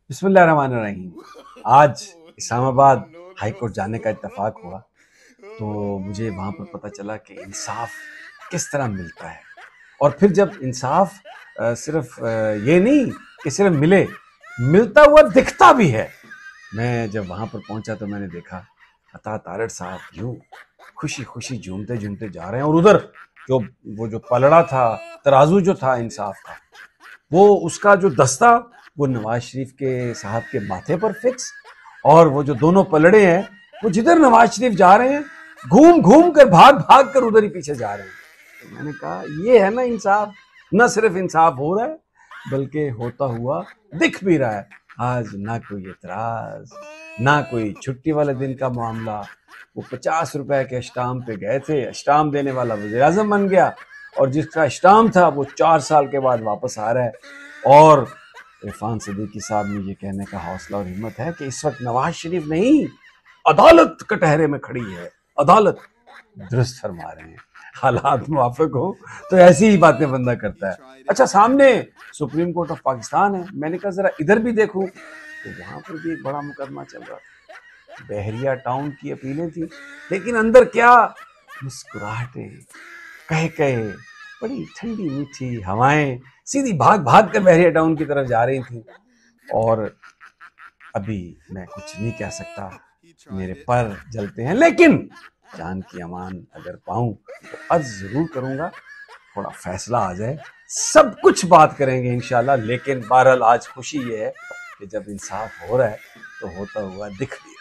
بسم اللہ الرحمن الرحیم۔ آج اسلام آباد ہائی کورٹ جانے کا اتفاق ہوا تو مجھے وہاں پر پتہ چلا کہ انصاف کس طرح ملتا ہے، اور پھر جب انصاف صرف یہ نہیں کہ صرف ملتا ہوا دکھتا بھی ہے۔ میں جب وہاں پر پہنچا تو میں نے دیکھا عطا تارڑ صاحب یوں خوشی خوشی جھومتے جھومتے جا رہے ہیں، اور ادھر وہ جو پلڑا تھا، ترازو جو تھا انصاف کا، وہ اس کا جو دستہ وہ نواز شریف کے صاحب کے ماتھے پر فکس، اور وہ جو دونوں پلڑے ہیں وہ جدھر نواز شریف جا رہے ہیں گھوم گھوم کر بھاگ بھاگ کر ادھر ہی پیچھے جا رہے ہیں۔ تو میں نے کہا یہ ہے نا انصاف، نہ صرف انصاف ہو رہا ہے بلکہ ہوتا ہوا دکھ بھی رہا ہے۔ آج نہ کوئی اعتراض، نہ کوئی چھٹی والے دن کا معاملہ۔ وہ 50 روپے کے اسٹامپ پہ گئے تھے، اسٹامپ دینے والا وزیر اعظم بن گیا، اور جس کا اسٹامپ تھا وہ 4 سال کے بعد واپس آ رہا ہے۔ اور عرفان صدیقی صاحب میں یہ کہنے کا حوصلہ اور ہمت ہے کہ اس وقت نواز شریف نہیں، عدالت کٹہرے میں کھڑی ہے، عدالت درست فرما رہے ہیں۔ حالات موافق ہو تو ایسی ہی باتیں بندہ کرتا ہے۔ اچھا، سامنے سپریم کورٹ آف پاکستان ہے، میں نے کہا ذرا ادھر بھی دیکھوں تو وہاں پر بھی ایک بڑا مقدمہ چل رہا تھا۔ بحریہ ٹاؤن کی اپیلیں تھیں، لیکن اندر کیا مسکراہٹیں، کہے بڑی ٹھنڈی میٹھی ہوائیں سیدھی بھاگ بھاگ کر بحریہ ٹاؤن کی طرف جا رہی تھیں۔ اور ابھی میں کچھ نہیں کہہ سکتا، میرے پر جلتے ہیں، لیکن جان کی امان اگر پاؤں تو عرض ضرور کروں گا تھوڑا فیصلہ آ جائے، سب کچھ بات کریں گے انشاءاللہ۔ لیکن بہرحال آج خوشی یہ ہے کہ جب انصاف ہو رہا ہے تو ہوتا ہوا دکھ بھی